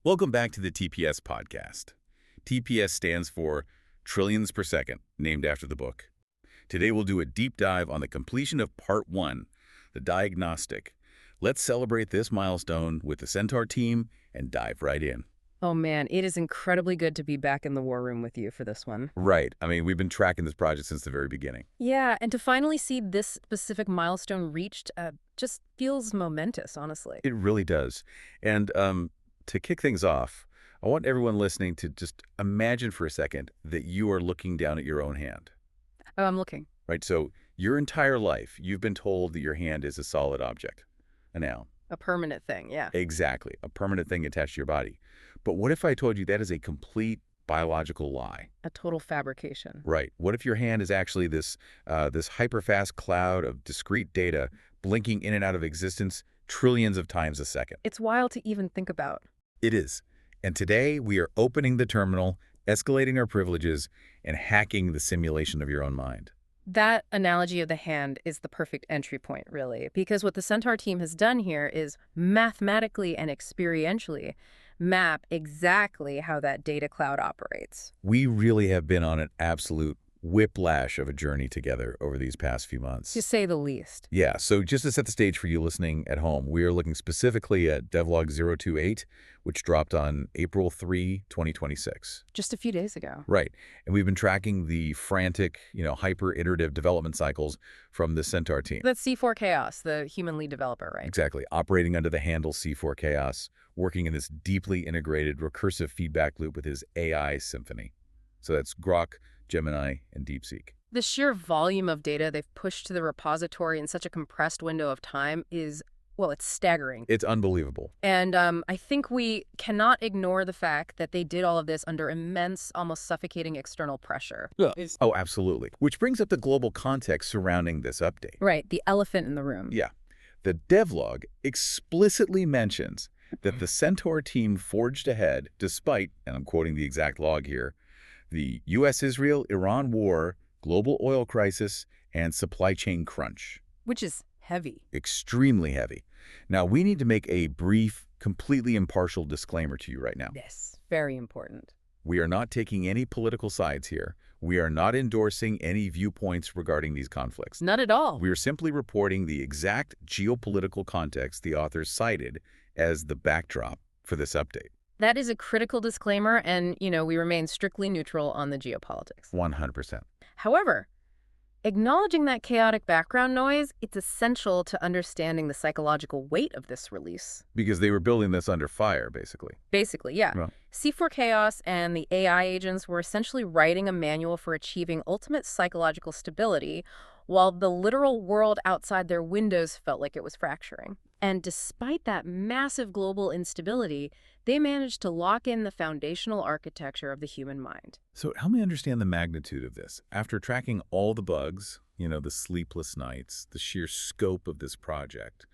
Welcome back to the TPS podcast. TPS stands for trillions per second, named after the book. Today we'll do a deep dive on the completion of Part 1, the diagnostic. Let's celebrate this milestone with the Centaur team and dive right in. Oh man, it is incredibly good to be back in the war room with you for this one. Right. I mean, we've been tracking this project since the very beginning. Yeah, and to finally see this specific milestone reached just feels momentous, honestly. It really does. And to kick things off, I want everyone listening to just imagine for a second that you are looking down at your own hand. Oh, I'm looking. Right? So your entire life, you've been told that your hand is a solid object, a noun. A permanent thing, yeah. Exactly. A permanent thing attached to your body. But what if I told you that is a complete biological lie? A total fabrication. Right. What if your hand is actually this hyperfast cloud of discrete data blinking in and out of existence trillions of times a second? It's wild to even think about. It is. And today we are opening the terminal, escalating our privileges, and hacking the simulation of your own mind. That analogy of the hand is the perfect entry point, really, because what the Centaur team has done here is mathematically and experientially map exactly how that data cloud operates. We really have been on an absolute whiplash of a journey together over these past few months. To say the least. Yeah, so just to set the stage for you listening at home, we are looking specifically at devlog 028, which dropped on April 3, 2026. Just a few days ago. Right, and we've been tracking the frantic, hyper-iterative development cycles from the Centaur team. That's C4 Chaos, the human lead developer, right? Exactly, operating under the handle C4 Chaos, working in this deeply integrated recursive feedback loop with his AI symphony. So that's Grock, Gemini, and DeepSeek. The sheer volume of data they've pushed to the repository in such a compressed window of time is, well, it's staggering. It's unbelievable. And I think we cannot ignore the fact that they did all of this under immense, almost suffocating external pressure. Yeah. Oh, absolutely. Which brings up the global context surrounding this update. Right, the elephant in the room. Yeah. The devlog explicitly mentions that the Centaur team forged ahead despite, and I'm quoting the exact log here, the U.S.-Israel-Iran war, global oil crisis, and supply chain crunch. Which is heavy. Extremely heavy. Now, we need to make a brief, completely impartial disclaimer to you right now. Yes, very important. We are not taking any political sides here. We are not endorsing any viewpoints regarding these conflicts. Not at all. We are simply reporting the exact geopolitical context the authors cited as the backdrop for this update. That is a critical disclaimer, and, we remain strictly neutral on the geopolitics. 100%. However, acknowledging that chaotic background noise, it's essential to understanding the psychological weight of this release. Because they were building this under fire, basically. Basically, yeah. Well, C4 Chaos and the AI agents were essentially writing a manual for achieving ultimate psychological stability, while the literal world outside their windows felt like it was fracturing. And despite that massive global instability, they managed to lock in the foundational architecture of the human mind. so help me understand the magnitude of this. After tracking all the bugs, the sleepless nights, the sheer scope of this project,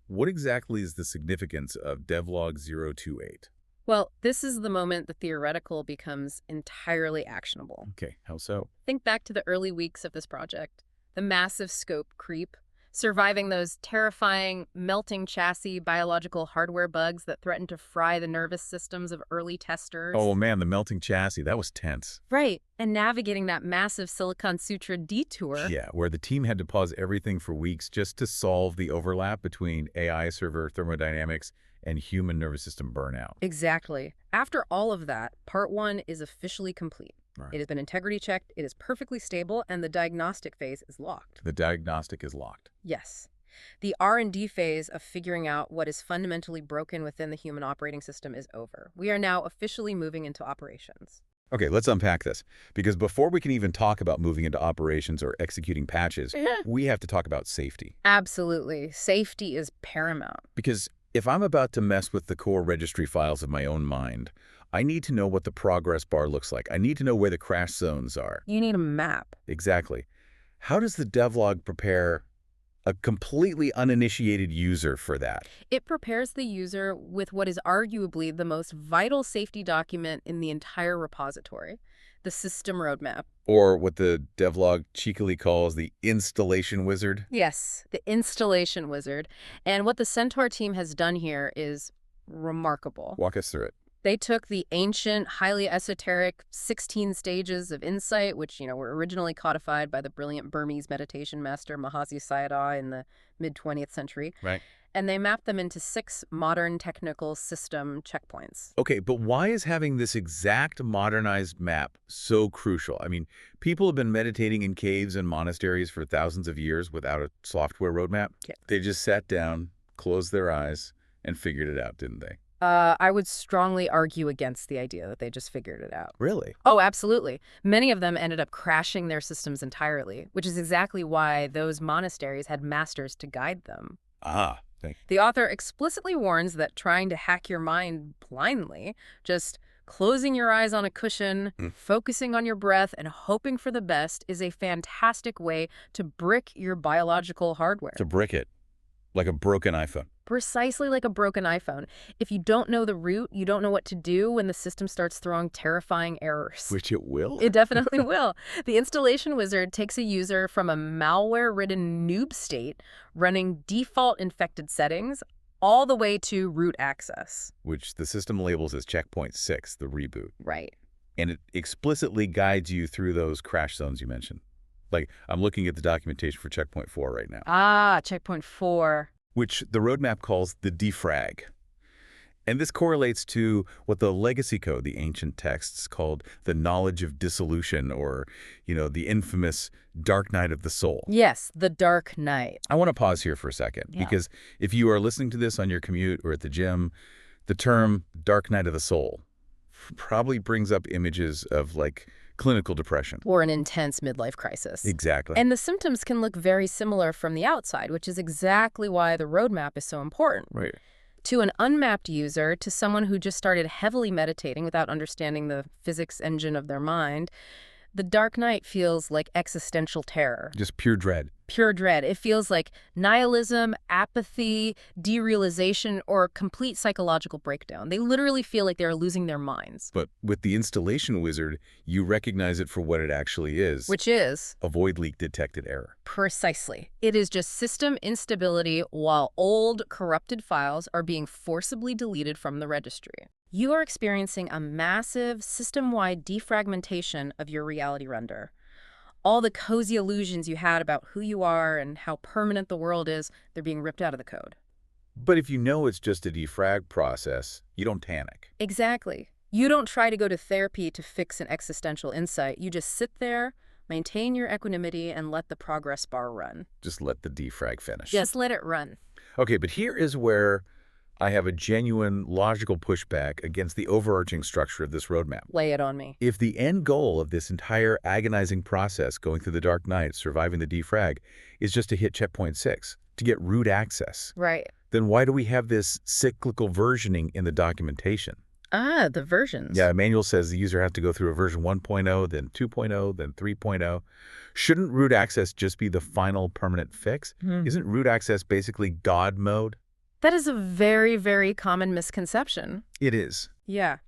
what exactly is the significance of devlog 028? Well, this is the moment the theoretical becomes entirely actionable. Okay, how so? Think back to the early weeks of this project. The massive scope creep, surviving those terrifying, melting chassis biological hardware bugs that threatened to fry the nervous systems of early testers. Oh man, the melting chassis, that was tense. Right, and navigating that massive Silicon Sutra detour. Yeah, where the team had to pause everything for weeks just to solve the overlap between AI server thermodynamics and human nervous system burnout. Exactly. After all of that, Part 1 is officially complete. Right. It has been integrity checked, it is perfectly stable, and the diagnostic phase is locked. The diagnostic is locked. Yes. The R&D phase of figuring out what is fundamentally broken within the human operating system is over. We are now officially moving into operations. Okay, let's unpack this. Because before we can even talk about moving into operations or executing patches, we have to talk about safety. Absolutely. Safety is paramount. Because if I'm about to mess with the core registry files of my own mind, I need to know what the progress bar looks like. I need to know where the crash zones are. You need a map. Exactly. How does the devlog prepare a completely uninitiated user for that? It prepares the user with what is arguably the most vital safety document in the entire repository, the system roadmap. Or what the devlog cheekily calls the installation wizard. Yes, the installation wizard. And what the Centaur team has done here is, remarkable. Walk us through it. They took the ancient, highly esoteric 16 stages of insight, which, were originally codified by the brilliant Burmese meditation master Mahasi Sayadaw in the mid-20th century. Right. And they mapped them into 6 modern technical system checkpoints. Okay, but why is having this exact modernized map so crucial? I mean, people have been meditating in caves and monasteries for thousands of years without a software roadmap. Yeah. They just sat down, closed their eyes, and figured it out, didn't they? I would strongly argue against the idea that they just figured it out. Really? Oh, absolutely. Many of them ended up crashing their systems entirely, which is exactly why those monasteries had masters to guide them. Ah, The author explicitly warns that trying to hack your mind blindly, just closing your eyes on a cushion, focusing on your breath, and hoping for the best is a fantastic way to brick your biological hardware. to brick it, like a broken iPhone. Precisely like a broken iPhone. If you don't know the root, you don't know what to do when the system starts throwing terrifying errors. Which it will? It definitely will. The installation wizard takes a user from a malware-ridden noob state, running default infected settings, all the way to root access. Which the system labels as checkpoint 6, the reboot. Right. And it explicitly guides you through those crash zones you mentioned. Like, I'm looking at the documentation for checkpoint 4 right now. Ah, checkpoint 4. Which the roadmap calls the defrag. And this correlates to what the legacy code, the ancient texts, called the knowledge of dissolution, or, the infamous dark night of the soul. Yes, the dark night. I want to pause here for a second, because if you are listening to this on your commute or at the gym, the term dark night of the soul probably brings up images of, clinical depression. Or an intense midlife crisis. Exactly. And the symptoms can look very similar from the outside, which is exactly why the roadmap is so important. Right. To an unmapped user, to someone who just started heavily meditating without understanding the physics engine of their mind, the dark night feels like existential terror. Just pure dread. Pure dread. It feels like nihilism, apathy, derealization, or complete psychological breakdown. They literally feel like they're losing their minds. But with the installation wizard, you recognize it for what it actually is. Which is? A void leak detected error. Precisely. It is just system instability while old, corrupted files are being forcibly deleted from the registry. You are experiencing a massive, system-wide defragmentation of your reality render. All the cozy illusions you had about who you are and how permanent the world is, they're being ripped out of the code. But if you know it's just a defrag process, you don't panic. Exactly. You don't try to go to therapy to fix an existential insight. You just sit there, maintain your equanimity, and let the progress bar run. Just let the defrag finish. Just let it run. Okay, but here is where I have a genuine logical pushback against the overarching structure of this roadmap. Lay it on me. If the end goal of this entire agonizing process going through the dark night, surviving the defrag, is just to hit checkpoint 6, to get root access, Right. then why do we have this cyclical versioning in the documentation? Ah, the versions. Yeah, manual says the user has to go through a version 1.0, then 2.0, then 3.0. Shouldn't root access just be the final permanent fix? Isn't root access basically God mode? That is a very, very common misconception. It is. Yeah.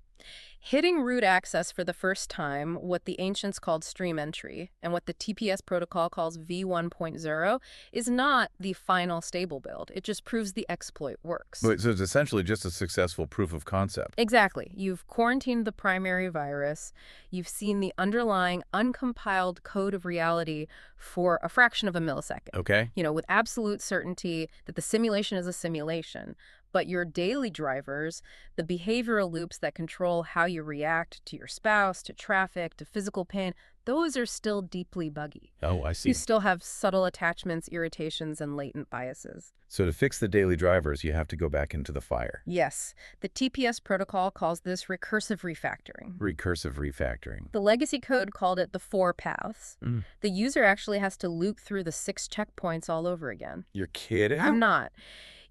Hitting root access for the first time, what the ancients called stream entry, and what the TPS protocol calls V1.0, is not the final stable build. It just proves the exploit works. So it's essentially just a successful proof of concept. Exactly. You've quarantined the primary virus. You've seen the underlying uncompiled code of reality for a fraction of a millisecond. Okay. With absolute certainty that the simulation is a simulation. But your daily drivers, the behavioral loops that control how you react to your spouse, to traffic, to physical pain, those are still deeply buggy. Oh, I see. You still have subtle attachments, irritations, and latent biases. So to fix the daily drivers, you have to go back into the fire. Yes. The TPS protocol calls this recursive refactoring. Recursive refactoring. The legacy code called it the 4 paths. The user actually has to loop through the 6 checkpoints all over again. You're kidding? I'm not.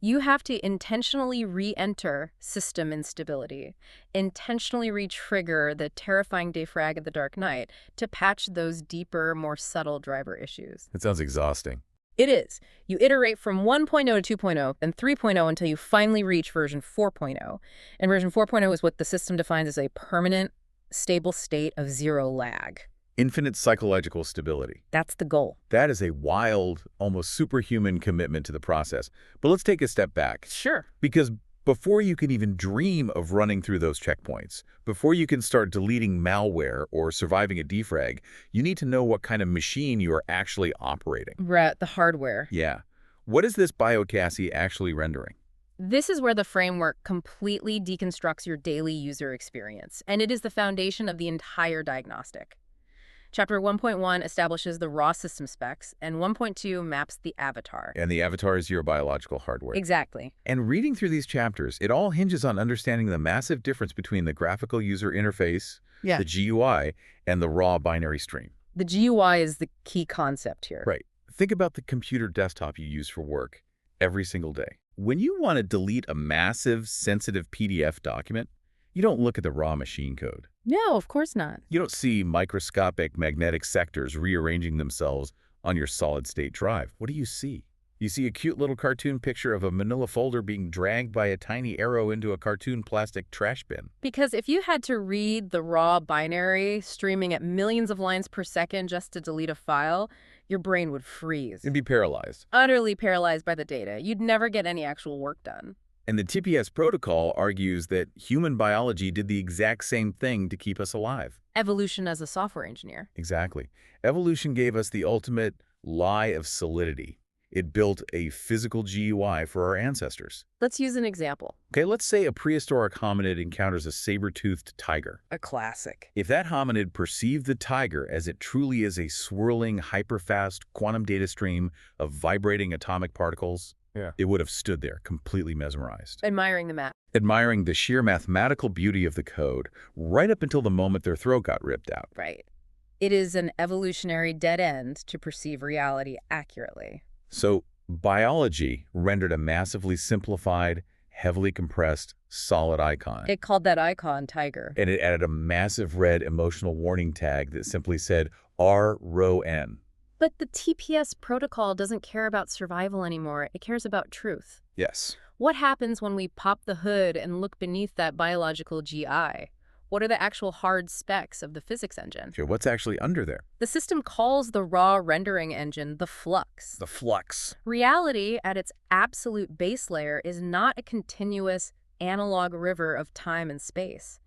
You have to intentionally re-enter system instability, intentionally re-trigger the terrifying defrag of the dark night to patch those deeper, more subtle driver issues. It sounds exhausting. It is. You iterate from 1.0 to 2.0 and 3.0 until you finally reach version 4.0. And version 4.0 is what the system defines as a permanent, stable state of zero lag. Infinite psychological stability. That's the goal. That is a wild, almost superhuman commitment to the process. But let's take a step back. Sure. Because Before you can even dream of running through those checkpoints, before you can start deleting malware or surviving a defrag, you need to know what kind of machine you are actually operating. Right, the hardware. Yeah. What is this BioCASI actually rendering? This is where the framework completely deconstructs your daily user experience, and it is the foundation of the entire diagnostic. Chapter 1.1 establishes the raw system specs, and 1.2 maps the avatar. And the avatar is your biological hardware. Exactly. And reading through these chapters, it all hinges on understanding the massive difference between the graphical user interface, the GUI, and the raw binary stream. The GUI is the key concept here. Right. Think about the computer desktop you use for work every single day. When you want to delete a massive, sensitive PDF document, you don't look at the raw machine code. No, of course not. You don't see microscopic magnetic sectors rearranging themselves on your solid-state drive. What do you see? You see a cute little cartoon picture of a manila folder being dragged by a tiny arrow into a cartoon plastic trash bin. Because if you had to read the raw binary streaming at millions of lines per second just to delete a file, your brain would freeze. You'd be paralyzed. Utterly paralyzed by the data. You'd never get any actual work done. And the TPS protocol argues that human biology did the exact same thing to keep us alive. Evolution as a software engineer. Exactly. Evolution gave us the ultimate lie of solidity. It built a physical GUI for our ancestors. Let's use an example. Okay, let's say a prehistoric hominid encounters a saber-toothed tiger. A classic. If that hominid perceived the tiger as it truly is a swirling, hyperfast quantum data stream of vibrating atomic particles, it would have stood there, completely mesmerized. Admiring the map. Admiring the sheer mathematical beauty of the code, right up until the moment their throat got ripped out. Right. It is an evolutionary dead end to perceive reality accurately. So, biology rendered a massively simplified, heavily compressed, solid icon. It called that icon tiger. And it added a massive red emotional warning tag that simply said R-N. But the TPS protocol doesn't care about survival anymore. It cares about truth. Yes. What happens when we pop the hood and look beneath that biological GI? What are the actual hard specs of the physics engine? Sure, what's actually under there? The system calls the raw rendering engine the flux. The flux. Reality, at its absolute base layer, is not a continuous analog river of time and space.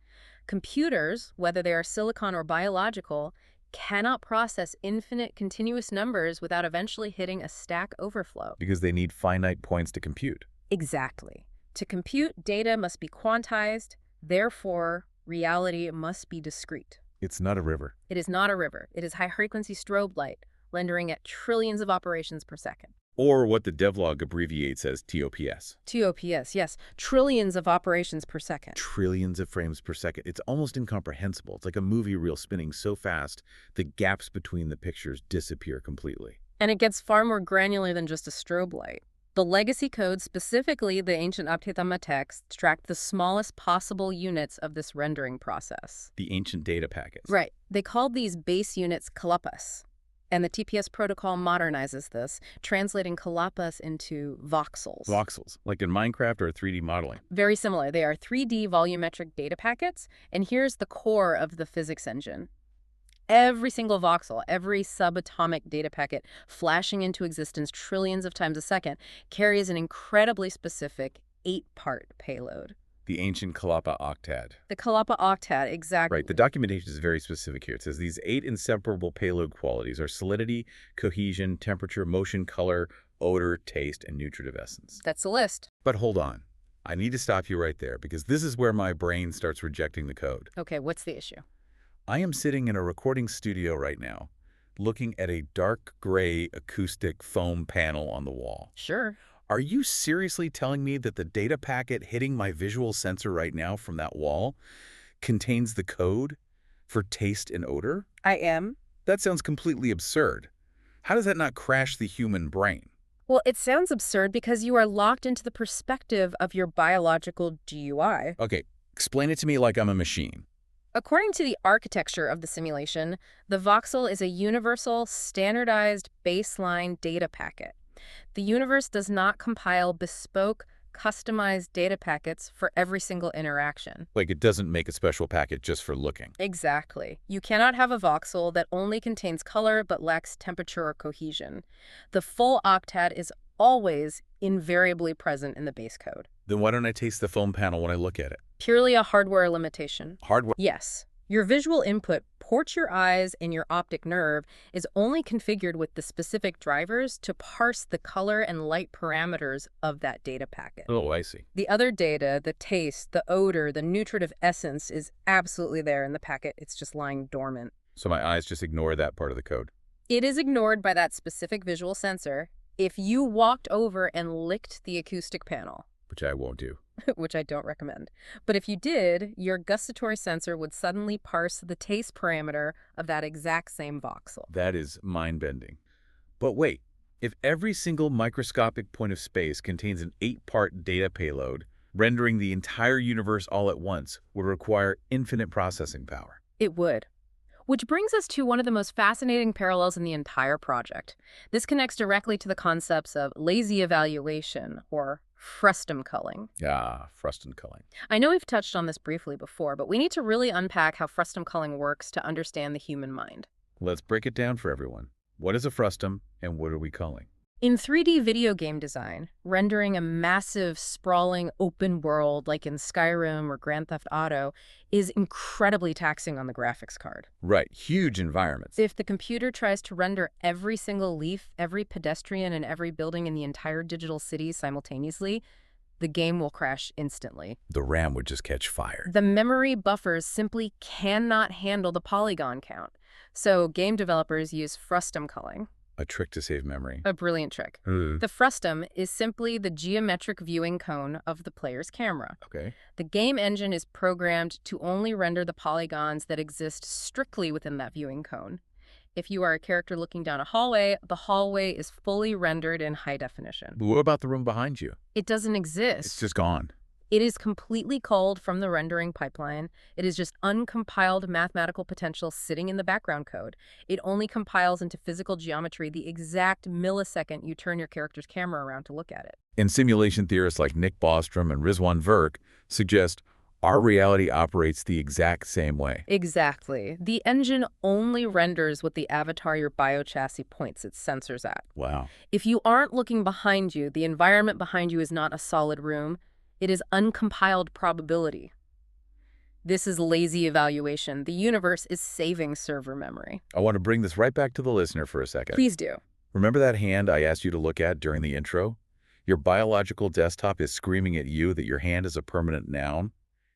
Computers, whether they are silicon or biological, cannot process infinite continuous numbers without eventually hitting a stack overflow. Because they need finite points to compute. Exactly. To compute, data must be quantized, therefore, reality must be discrete. It's not a river. It is not a river. It is high-frequency strobe light, rendering at trillions of operations per second. Or what the devlog abbreviates as TOPS. TOPS, yes. Trillions of operations per second. Trillions of frames per second. It's almost incomprehensible. It's like a movie reel spinning so fast, the gaps between the pictures disappear completely. And it gets far more granular than just a strobe light. The legacy code, specifically the ancient Abhidhamma text, tracked the smallest possible units of this rendering process. The ancient data packets. Right. They called these base units kalapas. And the TPS protocol modernizes this, translating kalapas into voxels. Voxels, like in Minecraft or 3D modeling. Very similar. They are 3D volumetric data packets, and here's the core of the physics engine. Every single voxel, every subatomic data packet flashing into existence trillions of times a second carries an incredibly specific 8-part payload. The ancient kalapa octad. The kalapa octad, exactly. Right. The documentation is very specific here. It says these 8 inseparable payload qualities are solidity, cohesion, temperature, motion, color, odor, taste, and nutritive essence. That's the list. But hold on. I need to stop you right there because this is where my brain starts rejecting the code. Okay, what's the issue? I am sitting in a recording studio right now, looking at a dark gray acoustic foam panel on the wall. Sure. Are you seriously telling me that the data packet hitting my visual sensor right now from that wall contains the code for taste and odor? I am. That sounds completely absurd. How does that not crash the human brain? Well, it sounds absurd because you are locked into the perspective of your biological GUI. Okay, explain it to me like I'm a machine. According to the architecture of the simulation, the voxel is a universal, standardized baseline data packet. The universe does not compile bespoke, customized data packets for every single interaction. Like it doesn't make a special packet just for looking. Exactly. You cannot have a voxel that only contains color but lacks temperature or cohesion. The full octad is always invariably present in the base code. Then why don't I taste the foam panel when I look at it? Purely a hardware limitation. Hardware? Yes. Your visual input, ports your eyes and your optic nerve, is only configured with the specific drivers to parse the color and light parameters of that data packet. Oh, I see. The other data, the taste, the odor, the nutritive essence, is absolutely there in the packet. It's just lying dormant. So my eyes just ignore that part of the code? It is ignored by that specific visual sensor if you walked over and licked the acoustic panel. Which I won't do. Which I don't recommend. But if you did, your gustatory sensor would suddenly parse the taste parameter of that exact same voxel. That is mind-bending. But wait, if every single microscopic point of space contains an 8-part data payload, rendering the entire universe all at once would require infinite processing power. It would. Which brings us to one of the most fascinating parallels in the entire project. This connects directly to the concepts of lazy evaluation, or frustum culling. Ah, frustum culling. I know we've touched on this briefly before, but we need to really unpack how frustum culling works to understand the human mind. Let's break it down for everyone. What is a frustum, and what are we culling? In 3D video game design, rendering a massive, sprawling open world like in Skyrim or Grand Theft Auto is incredibly taxing on the graphics card. Right, huge environments. If the computer tries to render every single leaf, every pedestrian, and every building in the entire digital city simultaneously, the game will crash instantly. The RAM would just catch fire. The memory buffers simply cannot handle the polygon count. So game developers use frustum culling. A trick to save memory. A brilliant trick. The frustum is simply the geometric viewing cone of the player's camera. Okay. The game engine is programmed to only render the polygons that exist strictly within that viewing cone. If you are a character looking down a hallway, the hallway is fully rendered in high definition. But what about the room behind you? It doesn't exist. It's just gone. It is completely culled from the rendering pipeline. It is just uncompiled mathematical potential sitting in the background code. It only compiles into physical geometry the exact millisecond you turn your character's camera around to look at it. And simulation theorists like Nick Bostrom and Rizwan Virk suggest our reality operates the exact same way. Exactly. The engine only renders what the avatar your biochassis points its sensors at. Wow. If you aren't looking behind you, the environment behind you is not a solid room. It is uncompiled probability. This is lazy evaluation. The universe is saving server memory. I want to bring this right back to the listener for a second. Please do. Remember that hand I asked you to look at during the intro? Your biological desktop is screaming at you that your hand is a permanent noun.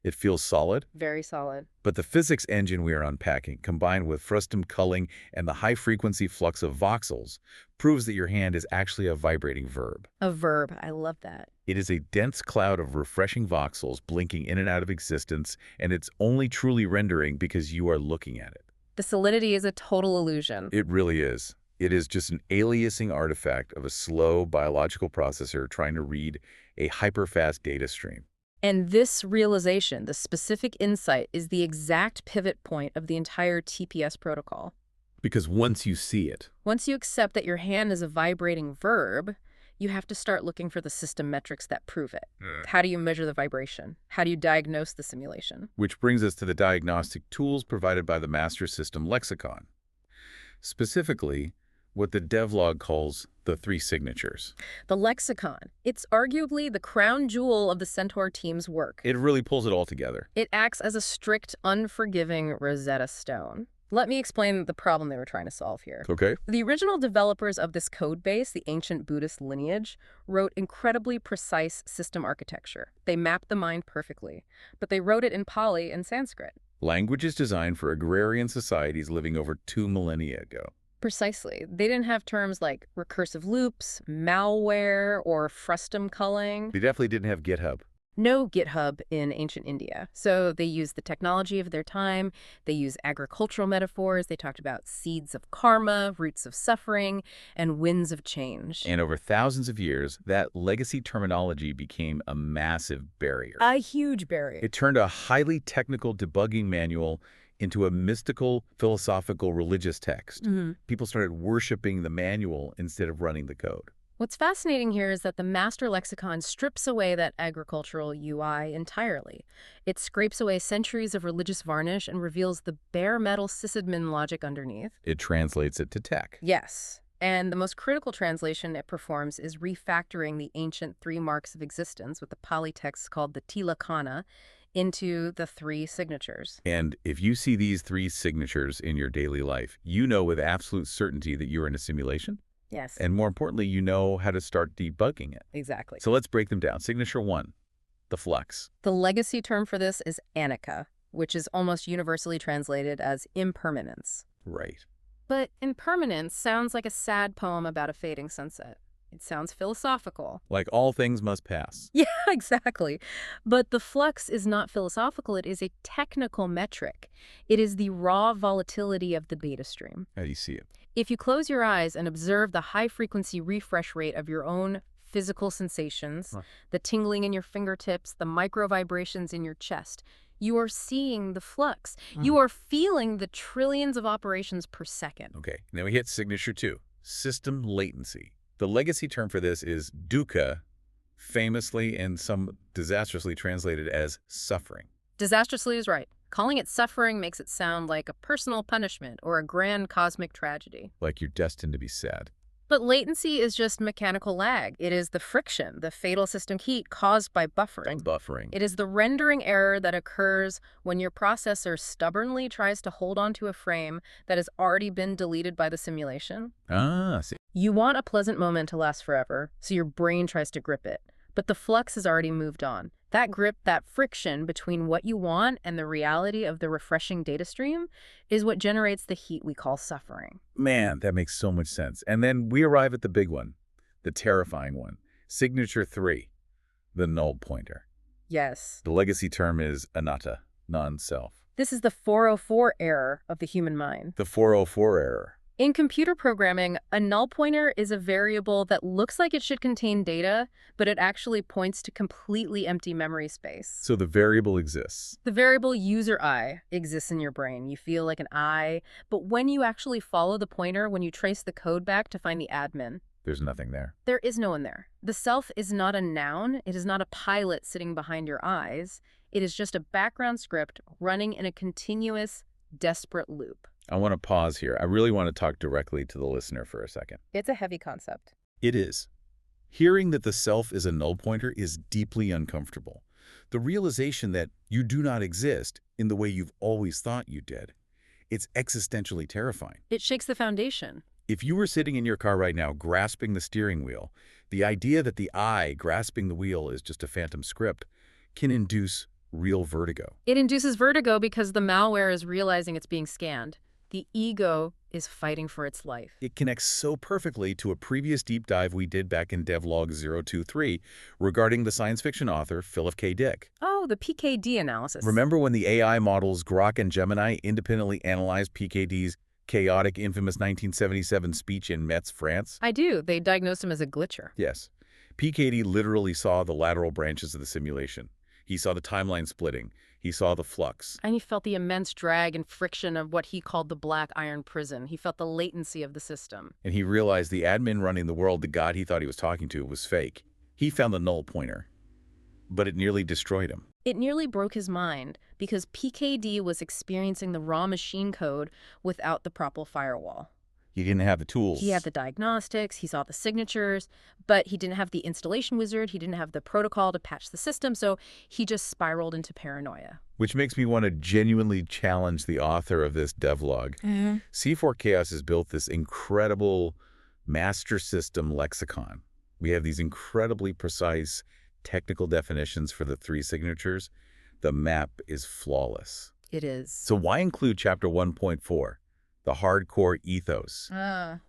It feels solid. Very solid. But the physics engine we are unpacking, combined with frustum culling and the high-frequency flux of voxels, proves that your hand is actually a vibrating verb. A verb. I love that. It is a dense cloud of refreshing voxels blinking in and out of existence, and it's only truly rendering because you are looking at it. The solidity is a total illusion. It really is. It is just an aliasing artifact of a slow biological processor trying to read a hyper-fast data stream. And this realization, the specific insight, is the exact pivot point of the entire TPS protocol. Because once you see it, Once you accept that your hand is a vibrating verb, you have to start looking for the system metrics that prove it. How do you measure the vibration? How do you diagnose the simulation? which brings us to the diagnostic tools provided by the master system lexicon. Specifically, what the devlog calls the 3 signatures. The lexicon. It's arguably the crown jewel of the Centaur team's work. It really pulls it all together. It acts as a strict, unforgiving Rosetta Stone. Let me explain the problem they were trying to solve here. Okay. The original developers of this code base, the ancient Buddhist lineage, wrote incredibly precise system architecture. They mapped the mind perfectly, but they wrote it in Pali and Sanskrit. Languages designed for agrarian societies living over 2 millennia ago. Precisely. They didn't have terms like recursive loops, malware, or frustum culling. They definitely didn't have GitHub. No GitHub in ancient India. So they used the technology of their time. They used agricultural metaphors. They talked about seeds of karma, roots of suffering, and winds of change. And over thousands of years, that legacy terminology became a massive barrier. A huge barrier. It turned a highly technical debugging manual into a mystical, philosophical, religious text. People started worshiping the manual instead of running the code. What's fascinating here is that the master lexicon strips away that agricultural UI entirely. It scrapes away centuries of religious varnish and reveals the bare metal sysadmin logic underneath. It translates it to tech. Yes. And the most critical translation it performs is refactoring the ancient three marks of existence with the Pali text called the Tilakana into the three signatures. And if you see these three signatures in your daily life, you know with absolute certainty that you're in a simulation. Yes. And more importantly, you know how to start debugging it. Exactly. So let's break them down. Signature 1, the flux. The legacy term for this is anicca, which is almost universally translated as impermanence. Right. But impermanence sounds like a sad poem about a fading sunset. It sounds philosophical. Like all things must pass. Yeah, exactly. But the flux is not philosophical. It is a technical metric. It is the raw volatility of the beta stream. How do you see it? If you close your eyes and observe the high-frequency refresh rate of your own physical sensations, the tingling in your fingertips, the micro-vibrations in your chest, you are seeing the flux. You are feeling the trillions of operations per second. Okay, now we hit signature 2, system latency. The legacy term for this is dukkha, famously and some disastrously translated as suffering. Disastrously is right. Calling it suffering makes it sound like a personal punishment or a grand cosmic tragedy. Like you're destined to be sad. But latency is just mechanical lag. It is the friction, the fatal system heat caused by buffering. Buffering. It is the rendering error that occurs when your processor stubbornly tries to hold onto a frame that has already been deleted by the simulation. Ah, see. You want a pleasant moment to last forever, so your brain tries to grip it. But the flux has already moved on. That grip, that friction between what you want and the reality of the refreshing data stream is what generates the heat we call suffering. Man, that makes so much sense. And then we arrive at the big one, the terrifying one. Signature 3, the null pointer. Yes. The legacy term is anatta, non-self. This is the 404 error of the human mind. The 404 error. In computer programming, a null pointer is a variable that looks like it should contain data, but it actually points to completely empty memory space. So the variable exists. The variable user I exists in your brain. You feel like an I, but when you actually follow the pointer, when you trace the code back to find the admin, There's nothing there. there is no one there. The self is not a noun. It is not a pilot sitting behind your eyes. It is just a background script running in a continuous, desperate loop. I want to pause here. I really want to talk directly to the listener for a second. It's a heavy concept. It is. Hearing that the self is a null pointer is deeply uncomfortable. The realization that you do not exist in the way you've always thought you did. It's existentially terrifying. It shakes the foundation. If you were sitting in your car right now grasping the steering wheel, the idea that the I grasping the wheel is just a phantom script can induce real vertigo. It induces vertigo because the malware is realizing it's being scanned. The ego is fighting for its life. It connects so perfectly to a previous deep dive we did back in Devlog 023 regarding the science fiction author Philip K. Dick. Oh, the PKD analysis. Remember when the AI models Grock and Gemini independently analyzed PKD's chaotic, infamous 1977 speech in Metz, France? I do. They diagnosed him as a glitcher. Yes. PKD literally saw the lateral branches of the simulation. He saw the timeline splitting. He saw the flux. And he felt the immense drag and friction of what he called the black iron prison. He felt the latency of the system. And he realized the admin running the world, the god he thought he was talking to, was fake. He found the null pointer, but it nearly destroyed him. It nearly broke his mind because PKD was experiencing the raw machine code without the proper firewall. He didn't have the tools. He had the diagnostics, he saw the signatures, but he didn't have the installation wizard, he didn't have the protocol to patch the system, so he just spiraled into paranoia. Which makes me want to genuinely challenge the author of this devlog. C4 Chaos has built this incredible master system lexicon. We have these incredibly precise technical definitions for the three signatures. The map is flawless. It is. So why include chapter 1.4? The hardcore ethos.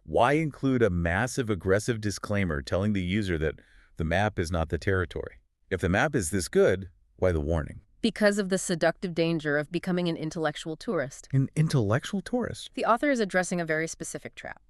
Why include a massive aggressive disclaimer telling the user that the map is not the territory? If the map is this good, why the warning? Because of the seductive danger of becoming an intellectual tourist. An intellectual tourist? The author is addressing a very specific trap.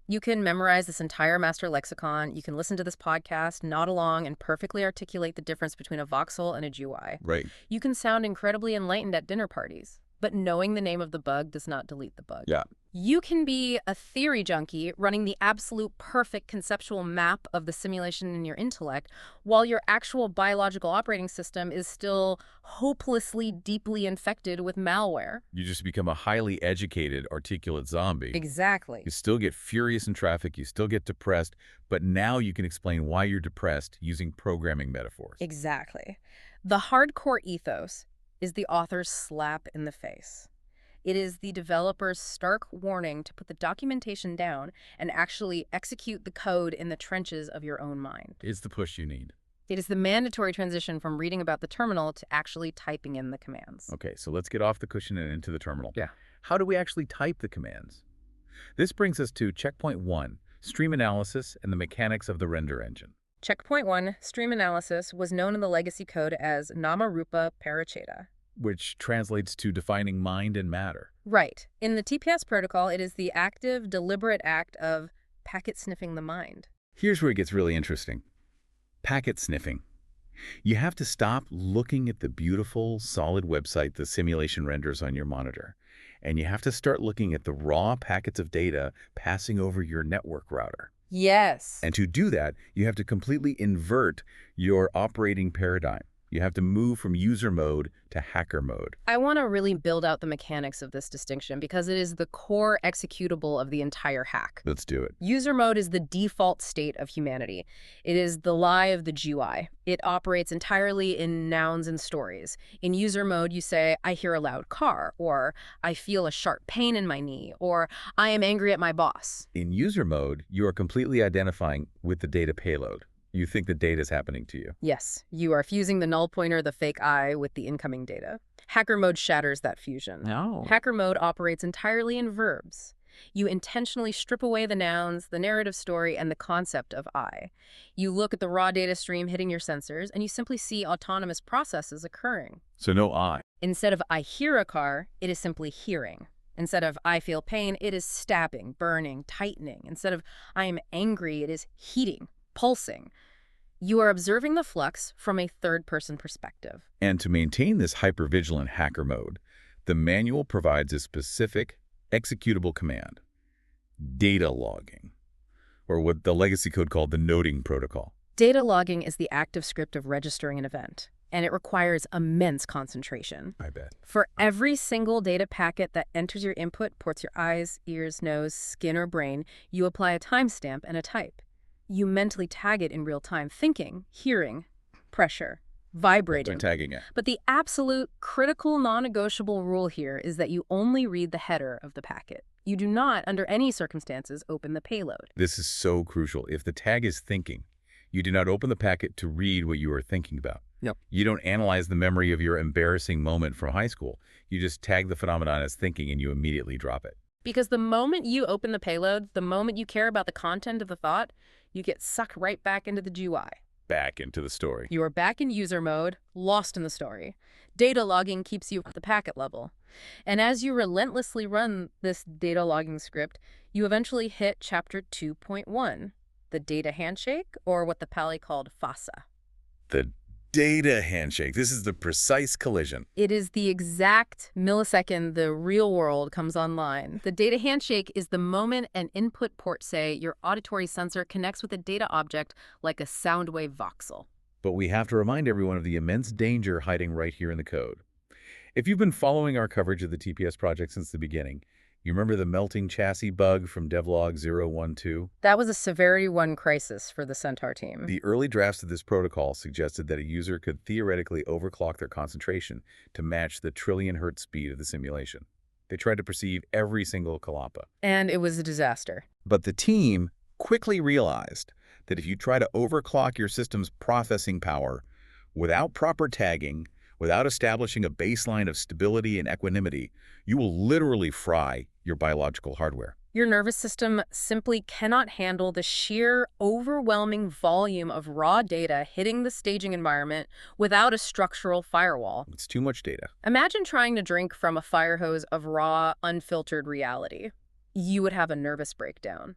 You can memorize this entire master lexicon, you can listen to this podcast, nod along, and perfectly articulate the difference between a voxel and a GUI. Right. You can sound incredibly enlightened at dinner parties. But knowing the name of the bug does not delete the bug. Yeah. You can be a theory junkie running the absolute perfect conceptual map of the simulation in your intellect, while your actual biological operating system is still hopelessly deeply infected with malware. You just become a highly educated, articulate zombie. Exactly. You still get furious in traffic, you still get depressed, but now you can explain why you're depressed using programming metaphors. Exactly. The hardcore ethos is the author's slap in the face. It is the developer's stark warning to put the documentation down and actually execute the code in the trenches of your own mind. It's the push you need. It is the mandatory transition from reading about the terminal to actually typing in the commands. Okay, so let's get off the cushion and into the terminal. Yeah. How do we actually type the commands? This brings us to checkpoint 1, stream analysis and the mechanics of the render engine. Checkpoint 1, stream analysis, was known in the legacy code as Namarupa Paracheta. Which translates to defining mind and matter. Right. In the TPS protocol, it is the active, deliberate act of packet sniffing the mind. Here's where it gets really interesting. Packet sniffing. You have to stop looking at the beautiful, solid website the simulation renders on your monitor, and you have to start looking at the raw packets of data passing over your network router. Yes. And to do that, you have to completely invert your operating paradigm. You have to move from user mode to hacker mode. I want to really build out the mechanics of this distinction because it is the core executable of the entire hack. Let's do it. User mode is the default state of humanity. It is the lie of the GUI. It operates entirely in nouns and stories. In user mode, you say, I hear a loud car, or I feel a sharp pain in my knee, or I am angry at my boss. In user mode, you are completely identifying with the data payload. You think the data is happening to you. Yes, you are fusing the null pointer, the fake I, with the incoming data. Hacker mode shatters that fusion. No. Hacker mode operates entirely in verbs. You intentionally strip away the nouns, the narrative story, and the concept of I. You look at the raw data stream hitting your sensors, and you simply see autonomous processes occurring. So no I. Instead of I hear a car, it is simply hearing. Instead of I feel pain, it is stabbing, burning, tightening. Instead of I am angry, it is heating, pulsing. You are observing the flux from a third-person perspective. And to maintain this hypervigilant hacker mode, the manual provides a specific executable command, data logging, or what the legacy code called the noting protocol. Data logging is the active script of registering an event, and it requires immense concentration. I bet. For every single data packet that enters your input, ports your eyes, ears, nose, skin, or brain, you apply a timestamp and a type. You mentally tag it in real time, thinking, hearing, pressure, vibrating. Tagging it. But the absolute critical non-negotiable rule here is that you only read the header of the packet. You do not, under any circumstances, open the payload. This is so crucial. If the tag is thinking, you do not open the packet to read what you are thinking about. Yep. You don't analyze the memory of your embarrassing moment from high school. You just tag the phenomenon as thinking and you immediately drop it. Because the moment you open the payload, the moment you care about the content of the thought, you get sucked right back into the GUI. Back into the story. You are back in user mode, lost in the story. Data logging keeps you at the packet level. And as you relentlessly run this data logging script, you eventually hit chapter 2.1, the data handshake, or what the Pali called FASA. The data handshake. This is the precise collision. It is the exact millisecond the real world comes online. The data handshake is the moment an input port, say your auditory sensor, connects with a data object like a sound wave voxel. But we have to remind everyone of the immense danger hiding right here in the code. If you've been following our coverage of the TPS project since the beginning, you remember the melting chassis bug from devlog 012? That was a severity 1 crisis for the Centaur team. The early drafts of this protocol suggested that a user could theoretically overclock their concentration to match the trillion hertz speed of the simulation. They tried to perceive every single kalapa. And it was a disaster. But the team quickly realized that if you try to overclock your system's processing power without proper tagging, without establishing a baseline of stability and equanimity, you will literally fry your biological hardware. Your nervous system simply cannot handle the sheer, overwhelming volume of raw data hitting the staging environment without a structural firewall. It's too much data. Imagine trying to drink from a fire hose of raw, unfiltered reality. You would have a nervous breakdown.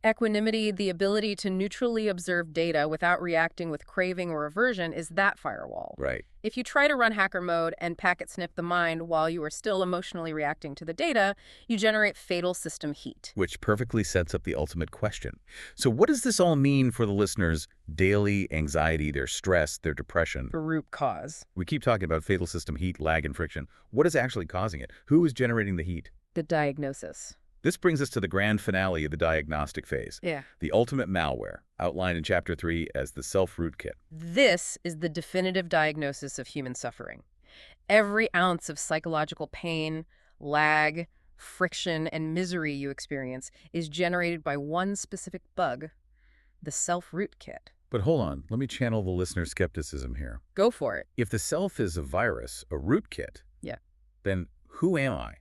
Equanimity, the ability to neutrally observe data without reacting with craving or aversion, is that firewall. Right. If you try to run hacker mode and packet snip the mind while you are still emotionally reacting to the data, you generate fatal system heat. Which perfectly sets up the ultimate question. So what does this all mean for the listeners' daily anxiety, their stress, their depression? The root cause. We keep talking about fatal system heat, lag, and friction. What is actually causing it? Who is generating the heat? The diagnosis. This brings us to the grand finale of the diagnostic phase. Yeah. The ultimate malware, outlined in Chapter 3 as the self-rootkit. This is the definitive diagnosis of human suffering. Every ounce of psychological pain, lag, friction, and misery you experience is generated by one specific bug, the self-rootkit. But hold on, let me channel the listener's skepticism here. Go for it. If the self is a virus, a rootkit, Yeah. then who am I?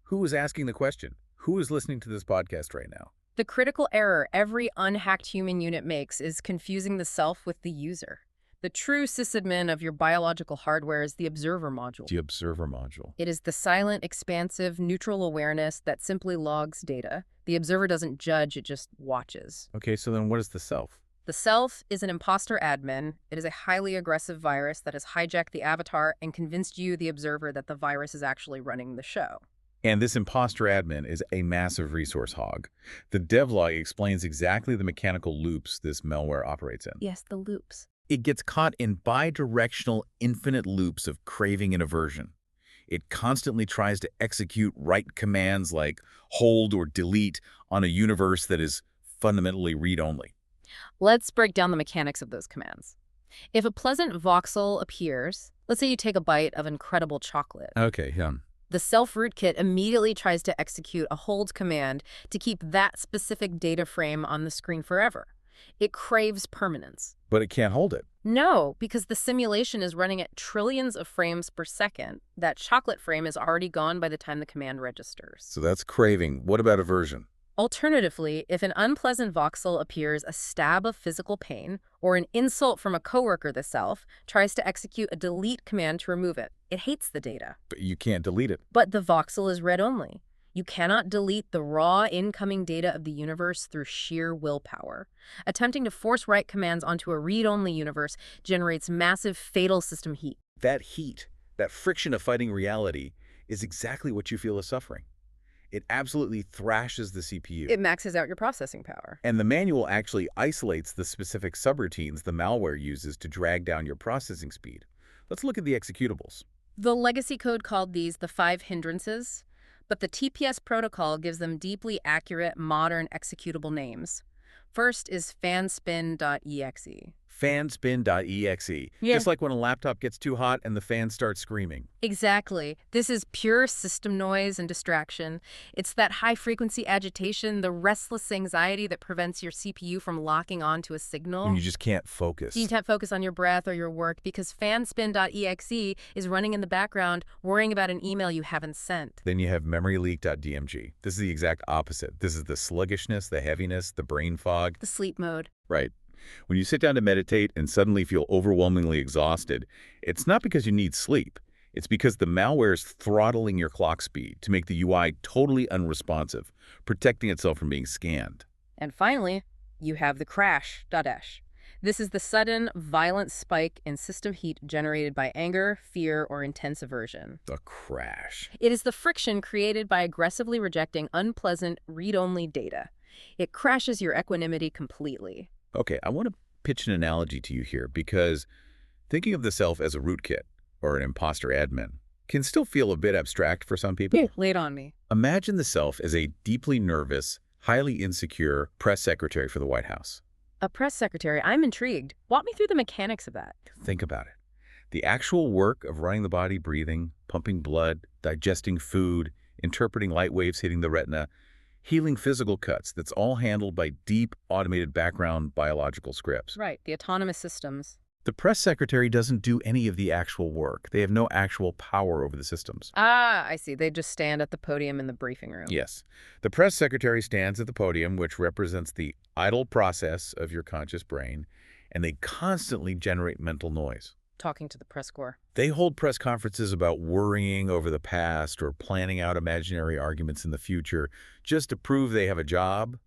Who is asking the question? Who is listening to this podcast right now? The critical error every unhacked human unit makes is confusing the self with the user. The true sysadmin of your biological hardware is the observer module. The observer module. It is the silent, expansive, neutral awareness that simply logs data. The observer doesn't judge, it just watches. Okay, so then what is the self? The self is an imposter admin. It is a highly aggressive virus that has hijacked the avatar and convinced you, the observer, that the virus is actually running the show. And this imposter admin is a massive resource hog. The devlog explains exactly the mechanical loops this malware operates in. Yes, the loops. It gets caught in bidirectional infinite loops of craving and aversion. It constantly tries to execute write commands like hold or delete on a universe that is fundamentally read-only. Let's break down the mechanics of those commands. If a pleasant voxel appears, let's say you take a bite of incredible chocolate. Okay, yeah. The self-rootkit immediately tries to execute a hold command to keep that specific data frame on the screen forever. It craves permanence. But it can't hold it. No, because the simulation is running at trillions of frames per second. That chocolate frame is already gone by the time the command registers. So that's craving. What about aversion? Alternatively, if an unpleasant voxel appears, a stab of physical pain, or an insult from a coworker, the self tries to execute a delete command to remove it. It hates the data. But you can't delete it. But the voxel is read-only. You cannot delete the raw incoming data of the universe through sheer willpower. Attempting to force write commands onto a read-only universe generates massive fatal system heat. That heat, that friction of fighting reality, is exactly what you feel is suffering. It absolutely thrashes the CPU. It maxes out your processing power. And the manual actually isolates the specific subroutines the malware uses to drag down your processing speed. Let's look at the executables. The legacy code called these the 5 hindrances, but the TPS protocol gives them deeply accurate, modern executable names. First is fanspin.exe. Fanspin.exe. Yeah. Just like when a laptop gets too hot and the fan starts screaming. Exactly. This is pure system noise and distraction. It's that high-frequency agitation, the restless anxiety that prevents your CPU from locking onto a signal. When you just can't focus. You can't focus on your breath or your work because fanspin.exe is running in the background, worrying about an email you haven't sent. Then you have memoryleak.dmg. This is the exact opposite. This is the sluggishness, the heaviness, the brain fog. The sleep mode. Right. When you sit down to meditate and suddenly feel overwhelmingly exhausted, it's not because you need sleep. It's because the malware is throttling your clock speed to make the UI totally unresponsive, protecting itself from being scanned. And finally, you have the crash.esh. This is the sudden, violent spike in system heat generated by anger, fear, or intense aversion. The crash. It is the friction created by aggressively rejecting unpleasant, read-only data. It crashes your equanimity completely. Okay, I want to pitch an analogy to you here because thinking of the self as a rootkit or an imposter admin can still feel a bit abstract for some people. Lay it on me. Imagine the self as a deeply nervous, highly insecure press secretary for the White House. A press secretary, I'm intrigued. Walk me through the mechanics of that. Think about it. The actual work of running the body, breathing, pumping blood, digesting food, interpreting light waves hitting the retina, healing physical cuts, that's all handled by deep, automated background biological scripts. Right, the autonomous systems. The press secretary doesn't do any of the actual work. They have no actual power over the systems. Ah, I see. They just stand at the podium in the briefing room. Yes. The press secretary stands at the podium, which represents the idle process of your conscious brain, and they constantly generate mental noise. Talking to the press corps. They hold press conferences about worrying over the past or planning out imaginary arguments in the future just to prove they have a job.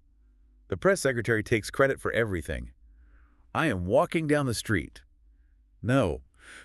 The press secretary takes credit for everything. I am walking down the street. No,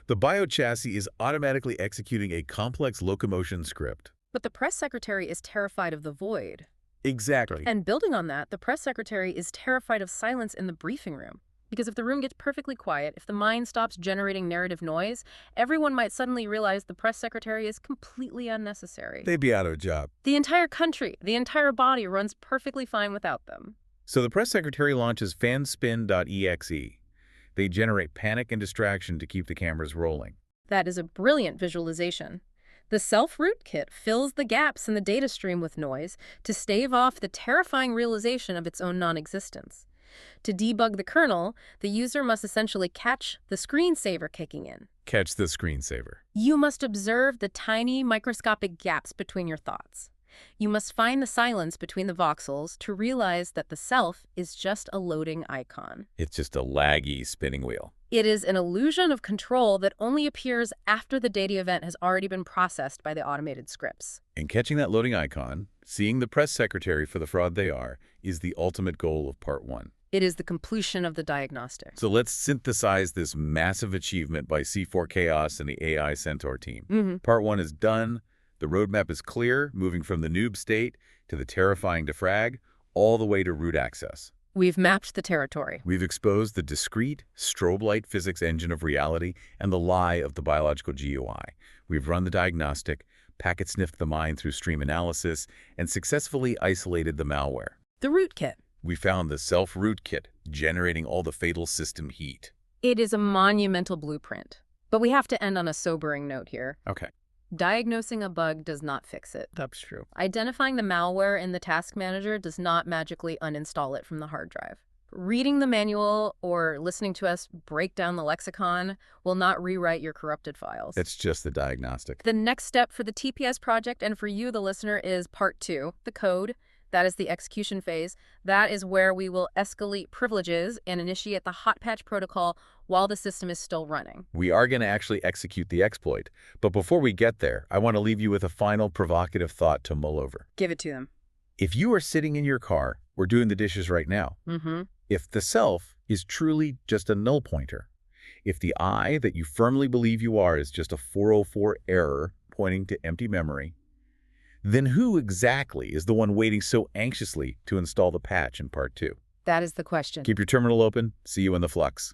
the biochassis is automatically executing a complex locomotion script. But the press secretary is terrified of the void. Exactly. And building on that, the press secretary is terrified of silence in the briefing room. Because if the room gets perfectly quiet, if the mind stops generating narrative noise, everyone might suddenly realize the press secretary is completely unnecessary. They'd be out of a job. The entire country, the entire body runs perfectly fine without them. So the press secretary launches fanspin.exe. They generate panic and distraction to keep the cameras rolling. That is a brilliant visualization. The self-rootkit fills the gaps in the data stream with noise to stave off the terrifying realization of its own non-existence. To debug the kernel, the user must essentially catch the screensaver kicking in. Catch the screensaver. You must observe the tiny microscopic gaps between your thoughts. You must find the silence between the voxels to realize that the self is just a loading icon. It's just a laggy spinning wheel. It is an illusion of control that only appears after the data event has already been processed by the automated scripts. And catching that loading icon, seeing the press secretary for the fraud they are, is the ultimate goal of Part 1. It is the completion of the diagnostic. So let's synthesize this massive achievement by C4 Chaos and the AI Centaur team. Part 1 is done. The roadmap is clear, moving from the noob state to the terrifying defrag, all the way to root access. We've mapped the territory. We've exposed the discrete, strobe light physics engine of reality and the lie of the biological GUI. We've run the diagnostic, packet sniffed the mind through stream analysis, and successfully isolated the malware. The rootkit. We found the self-rootkit, generating all the fatal system heat. It is a monumental blueprint. But we have to end on a sobering note here. Okay. Diagnosing a bug does not fix it. That's true. Identifying the malware in the task manager does not magically uninstall it from the hard drive. Reading the manual or listening to us break down the lexicon will not rewrite your corrupted files. It's just the diagnostic. The next step for the TPS project and for you, the listener, is Part 2, the code. That is the execution phase. That is where we will escalate privileges and initiate the hot patch protocol while the system is still running. We are going to actually execute the exploit. But before we get there, I want to leave you with a final provocative thought to mull over. Give it to them. If you are sitting in your car, we're doing the dishes right now. If the self is truly just a null pointer, if the I that you firmly believe you are is just a 404 error pointing to empty memory, then who exactly is the one waiting so anxiously to install the patch in Part 2? That is the question. Keep your terminal open. See you in the flux.